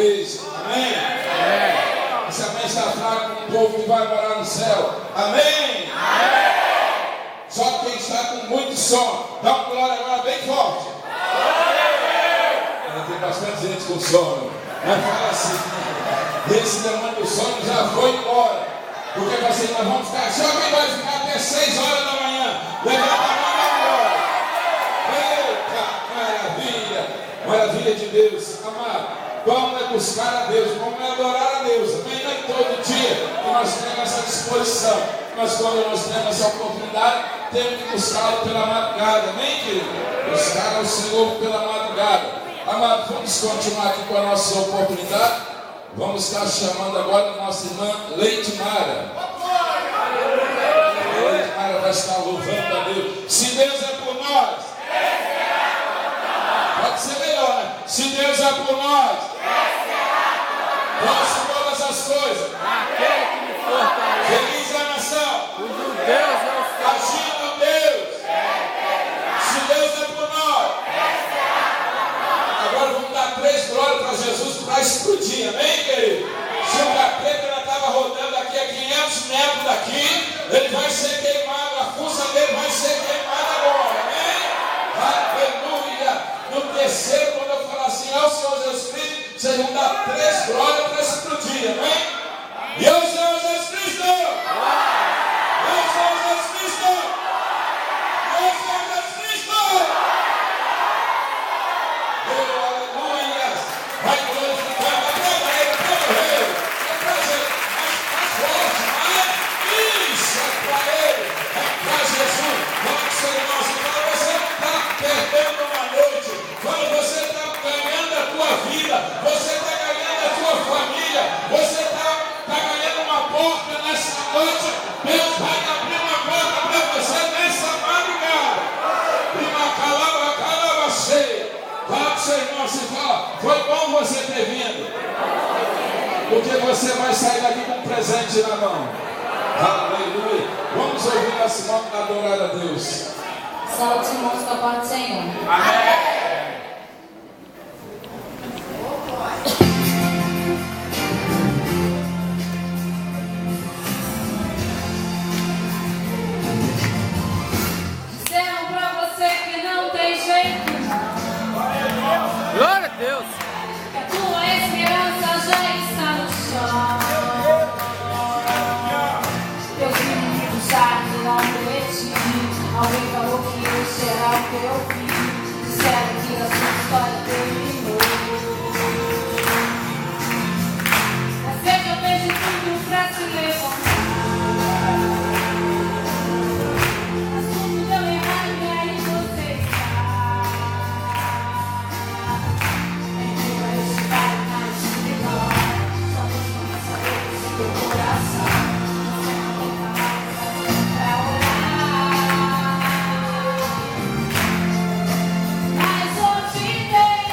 igreja. Amém? Esse amém está fraco com o povo que vai morar no céu. Amém? Só quem está com muito sono, dá uma glória agora bem forte. Tem bastante gente com sono. Mas fala assim: esse demônio do sono já foi embora. Porque assim, nós vamos ficar, só quem vai ficar até 6 horas da manhã. Levanta a mão agora. Eita, maravilha. Maravilha de Deus. Amado, vamos é buscar a Deus, vamos é adorar a Deus. Amém? Não é todo dia que nós temos essa disposição. Mas quando nós temos essa oportunidade, temos que buscá-lo pela madrugada. Amém, querido? Buscar ao Senhor pela madrugada. Amado, vamos continuar aqui com a nossa oportunidade. Vamos estar chamando agora a nossa irmã Leite Mara. Leite Mara vai estar louvando a Deus. Se Deus é por nós, pode ser melhor, né? Se Deus é por nós, posso todas as coisas. Aquele que me fortalece. Feliz é a nação. Cujo Deus é o Senhor. Agindo Deus. Se Deus é por nós. Agora vamos dar 3 glórias para Jesus para explodir, amém, querido? Se o capeta ainda estava rodando aqui a 500 metros daqui, ele vai ser queimado, a fuça dele vai ser queimada agora, amém? Aleluia! No terceiro, quando eu falar assim, ó Senhor Jesus Cristo, vocês vão dar 3 glórias para explodir, amém? E ao Senhor Jesus Cristo! Ao Senhor Jesus Cristo! Ao Senhor Jesus Cristo! Aleluia! Vai glorificar, vai para ele, para o rei. É para Jesus, mais forte, vai. Isso, é para ele, é para Jesus. Quando você não está perdendo uma noite, quando você está ganhando a tua vida, você está ganhando a tua família, você está ganhando uma porta nessa noite, Deus vai abrir uma porta para você nessa madrugada. Uma calava cheia. Fala para o seu irmão assim, fala, foi bom você ter vindo, porque você vai sair daqui com um presente na mão. Aleluia. Vamos ouvir esse nome para adorar a Deus. Salve os irmãos com a paz do Senhor. Amém. Disseram pra você que não tem jeito, Glória a Deus. que a tua esperança já está no chão. Deus me puxar e não prometi. Alguém falou que eu será o que eu vi. Disseram que a sua história terminou. Mas seja fez de tudo pra se levantar. Mas tudo deu errado e aí você está. Nem vai estar mais de nós. Só Deus pode saber se teu coração. Você não tem palavras pra orar. Mas hoje tem.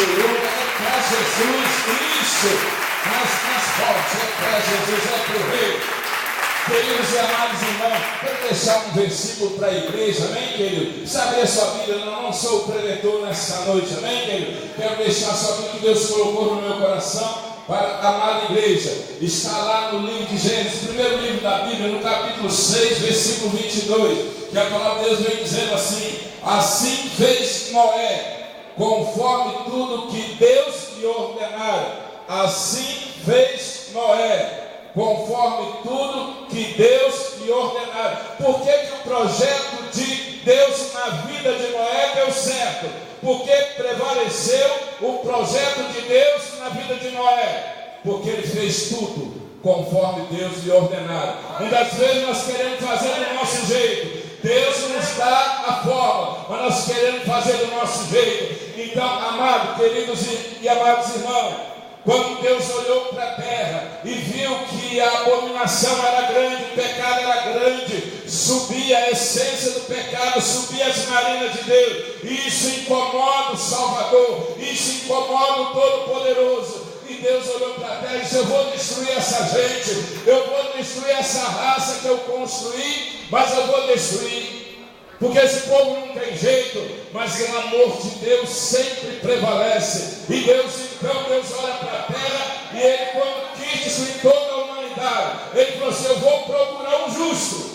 Aleluia, é para Jesus, isso, mais forte, é para Jesus, é para o Rei. Queridos e amados irmãos, quero deixar um versículo para a igreja, amém, querido? Sabe a sua vida, eu não sou o preletor nessa noite, amém, querido? Quero deixar só aquilo que Deus colocou no meu coração para a amada igreja. Está lá no livro de Gênesis, primeiro livro da Bíblia, no capítulo 6, versículo 22, que a palavra de Deus vem dizendo assim: assim fez Noé, conforme tudo que Deus lhe ordenara. Assim fez Noé, conforme tudo que Deus lhe ordenara. Por que o projeto de Deus na vida de Noé deu certo? Porque prevaleceu o projeto de Deus na vida de Noé? Porque ele fez tudo conforme Deus lhe ordenara. Muitas vezes nós queremos fazer do nosso jeito. Deus nos dá a forma, mas nós queremos fazer do nosso jeito. Então, amados, queridos e amados irmãos, quando Deus olhou para a terra e viu que a abominação era grande, o pecado era grande, subia a essência do pecado, subia as narinas de Deus, e isso incomoda o Salvador, isso incomoda o Todo-Poderoso. E Deus olhou para a terra e disse: eu vou destruir essa gente, eu vou destruir essa raça que eu construí, mas eu vou destruir. Porque esse povo não tem jeito, mas o amor de Deus sempre prevalece. E Deus olha para a terra, e ele, quando quis destruir toda a humanidade, ele falou assim: eu vou procurar um justo.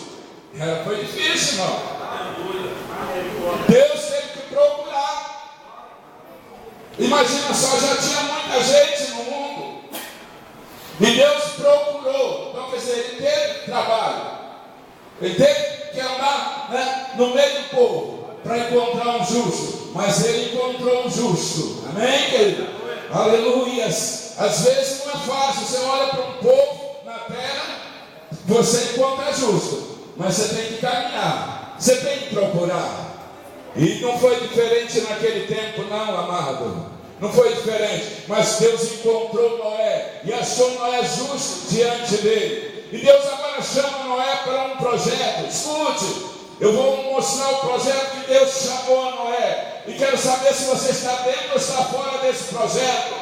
Foi difícil, irmão. Deus teve que procurar. Imagina só, já tinha muita gente no mundo, e Deus procurou. Então, quer dizer, ele teve trabalho, ele teve que andar, né, no meio do povo para encontrar um justo, mas ele encontrou um justo, amém, querido? Aleluias. Às vezes não é fácil. Você olha para um povo na terra, você encontra justo, mas você tem que caminhar, você tem que procurar. E não foi diferente naquele tempo, não, amado. Não foi diferente, mas Deus encontrou Noé e achou Noé justo diante dele. E Deus agora chama Noé para um projeto. Escute, eu vou mostrar o projeto que Deus chamou a Noé. E quero saber se você está dentro ou está fora desse projeto.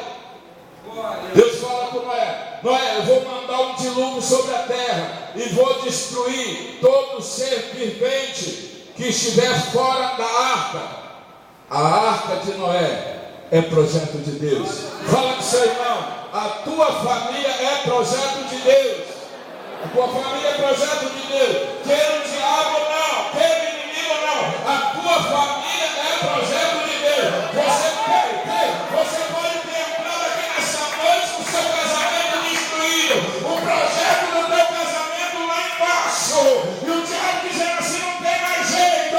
Deus fala com Noé: Noé, eu vou mandar um dilúvio sobre a terra e vou destruir todo ser vivente que estiver fora da arca. A arca de Noé é projeto de Deus. Fala com seu irmão: a tua família é projeto de Deus. A tua família é projeto de Deus. Queira o diabo ou não, queira o inimigo ou não, a tua família é projeto de Deus. Você pode ter entrado aqui nessa noite com o seu casamento destruído, o projeto do teu casamento lá embaixo, e o diabo dizendo assim: não tem mais jeito,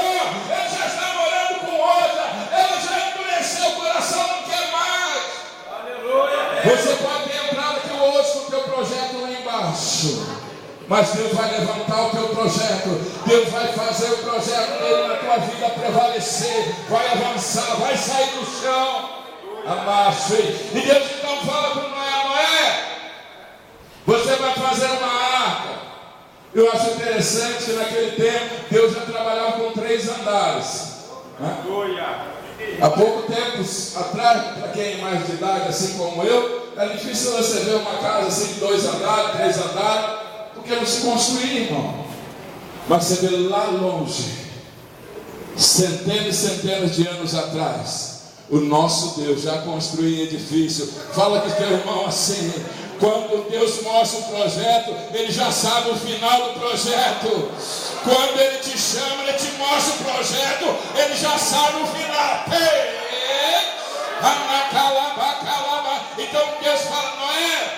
ele já está morando com outra, ela já endureceu o coração, não quer mais. Aleluia. Você pode ter entrado aqui hoje com o teu projeto lá embaixo, mas Deus vai levantar o teu projeto. Deus vai fazer o projeto dele na tua vida prevalecer, vai avançar, vai sair do chão. Amasse. E Deus então fala para Noé: Noé, você vai fazer uma arca. Eu acho interessante que naquele tempo Deus já trabalhava com 3 andares, né? Há pouco tempo atrás, para quem é mais de idade assim como eu, é difícil você ver uma casa assim de 2 andares, 3 andares, porque não se construía, irmão. Mas você vê lá longe, centenas e centenas de anos atrás, o nosso Deus já construiu edifício. Fala com teu irmão assim: quando Deus mostra o projeto, Ele já sabe o final do projeto. Quando Ele te chama, Ele te mostra o projeto, Ele já sabe o final. Então Deus fala: Noé,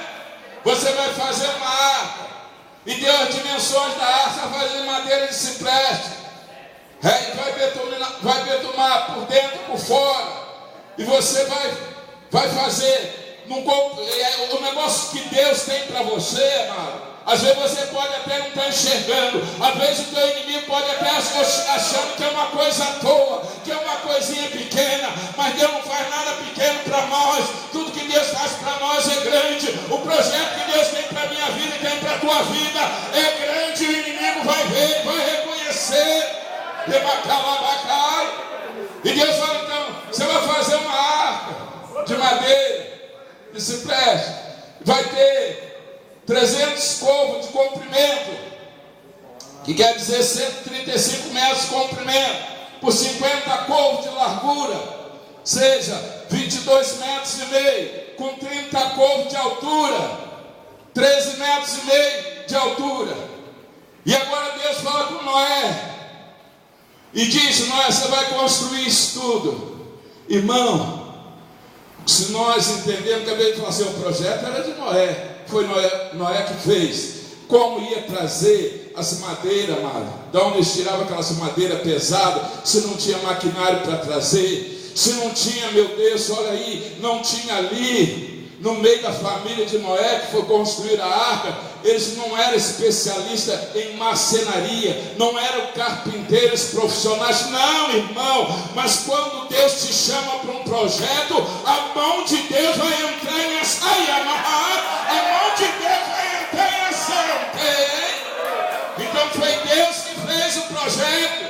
você vai fazer uma arca, e deu as dimensões da arca, vai fazer madeira de cipreste, vai betumar por dentro e por fora, e você vai fazer o negócio que Deus tem para você, amado. Às vezes você pode até não estar enxergando, às vezes o teu inimigo pode até achando que é uma coisa à toa, que é uma coisinha pequena, mas Deus não faz nada pequeno para nós. Tudo que Deus faz para nós é grande. O projeto que Deus tem para a minha vida e tem para a tua vida é grande. O inimigo vai ver, vai reconhecer. E Deus fala: então, você vai fazer uma arca. se preste, vai ter 300 côvados de comprimento, que quer dizer 135 metros de comprimento, por 50 côvados de largura, seja 22 metros e meio, com 30 côvados de altura, 13 metros e meio de altura. E agora Deus fala com Noé, e diz: Noé, você vai construir isso tudo. Irmão, se nós entendemos, acabei de falar assim, o projeto era de Noé, foi Noé que fez. Como ia trazer as madeiras, amado? De onde eles tiravam aquelas madeiras pesadas, se não tinha maquinário para trazer, se não tinha, meu Deus, olha aí, não tinha ali, no meio da família de Noé, que foi construir a arca, eles não eram especialistas em marcenaria, não eram carpinteiros profissionais, não, irmão, mas quando Deus te chama para um projeto, a mão de Deus vai entrar em ação, a mão de Deus vai entrar em ação, então foi Deus que fez o projeto,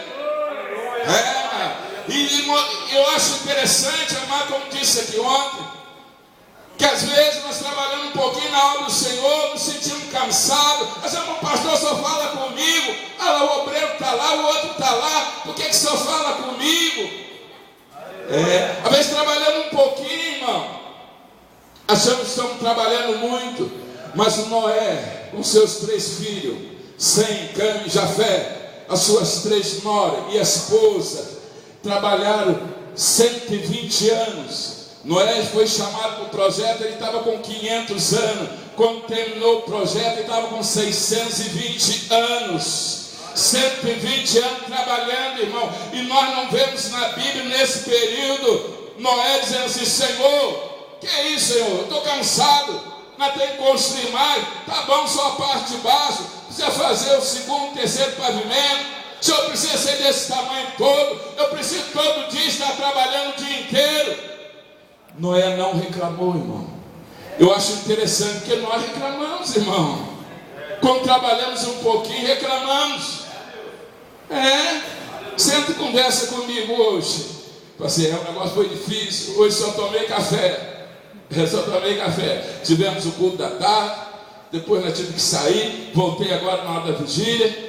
e eu acho interessante, amado, como disse aqui ontem, que às vezes nós trabalhamos um pouquinho na obra do Senhor, nos sentimos cansados, mas o pastor só fala comigo, lá o obreiro está lá, o outro está lá, por que o senhor fala comigo? Às vezes trabalhamos um pouquinho, irmão, achamos que estamos trabalhando muito, mas o Noé, com seus 3 filhos, Sem, Cã e Jafé, as suas 3 noras e a esposa, trabalharam 120 anos. Noé foi chamado para o projeto, ele estava com 500 anos. Quando terminou o projeto, ele estava com 620 anos. 120 anos trabalhando, irmão. E nós não vemos na Bíblia, nesse período, Noé dizendo assim: Senhor, que é isso, Senhor? Eu estou cansado, não tem que construir mais. Tá bom, só a parte de baixo. Precisa fazer o 2º, 3º pavimento. O senhor precisa ser desse tamanho todo. Eu preciso todo dia estar trabalhando o dia inteiro. Noé não reclamou, irmão. Eu acho interessante que nós reclamamos, irmão. Quando trabalhamos um pouquinho, reclamamos. Senta e conversa comigo hoje. Assim, o negócio foi difícil. Hoje só tomei café. Tivemos o culto da tarde. Depois nós tivemos que sair. Voltei agora na hora da vigília.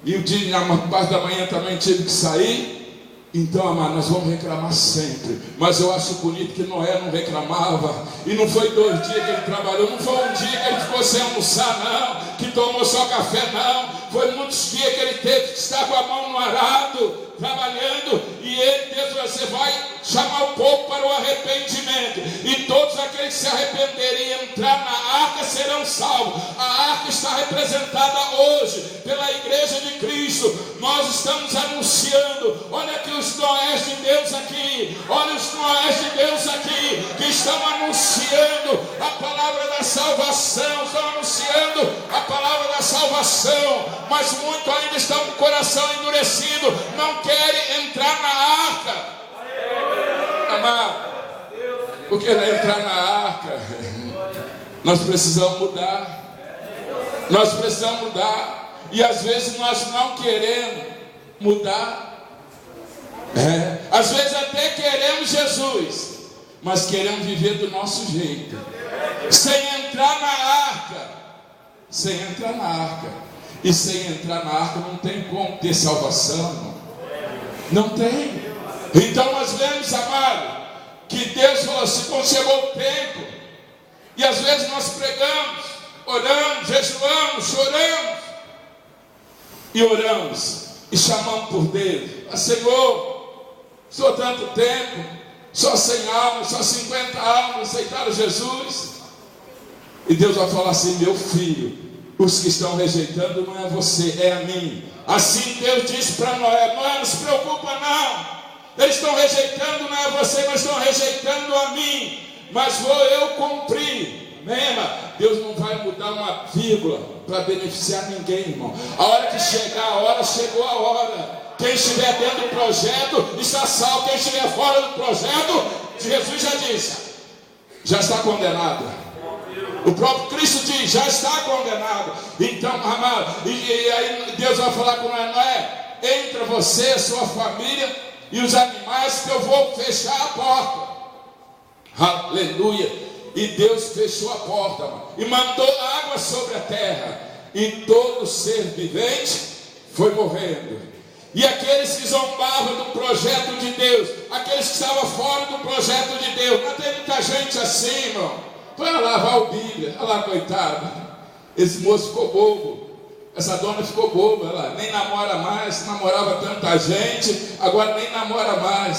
E o dia, na parte da manhã também tive que sair. Então, amado, nós vamos reclamar sempre. Mas eu acho bonito que Noé não reclamava. E não foi 2 dias que ele trabalhou. Não foi um dia que ele ficou sem almoçar, não. Que tomou só café, não. Foi muitos dias que ele teve que estar com a mão no arado, trabalhando. E ele, Deus, você vai chamar o povo para o arrependimento. E todos aqueles que se arrependerem e entrar na arca serão salvos. A arca está representada hoje pela igreja de Cristo. Nós estamos anunciando. Olha aqui os Noés de Deus aqui. Olha os Noés de Deus aqui, que estão anunciando a palavra da salvação. Estão anunciando a palavra da salvação. Mas muitos ainda estão com o coração endurecido. Não querem entrar na arca. Amado, porque entrar na arca, nós precisamos mudar. Nós precisamos mudar. E às vezes nós não queremos mudar. Às vezes até queremos Jesus, mas queremos viver do nosso jeito, sem entrar na arca. Sem entrar na arca. E sem entrar na arca não tem como ter salvação. Não tem. Então nós vemos, amado, que Deus falou assim, quando chegou o tempo, e às vezes nós pregamos, oramos, jejuamos, choramos, e oramos, e chamamos por Deus: Senhor, só tanto tempo, só 100 almas, só 50 almas aceitaram Jesus. E Deus vai falar assim: meu filho, os que estão rejeitando não é você, é a mim. Assim Deus disse para Noé: Noé, não se preocupa não. Eles estão rejeitando, não é você, mas estão rejeitando a mim. Mas vou eu cumprir. Deus não vai mudar uma vírgula para beneficiar ninguém, irmão. A hora que chegar a hora, chegou a hora. Quem estiver dentro do projeto está salvo. Quem estiver fora do projeto, Jesus já disse, já está condenado. O próprio Cristo diz, já está condenado. Então, amado, e aí Deus vai falar com Noé: entra você, sua família e os animais, que eu vou fechar a porta. Aleluia. e Deus fechou a porta, mano, e mandou água sobre a terra, e todo ser vivente foi morrendo. E aqueles que zombavam do projeto de Deus, aqueles que estavam fora do projeto de Deus, mas tem muita gente assim, irmão. Foi lá lavar o Bíblia, olha lá, coitado. Esse moço ficou bobo, essa dona ficou boba, ela nem namora mais, namorava tanta gente, agora nem namora mais.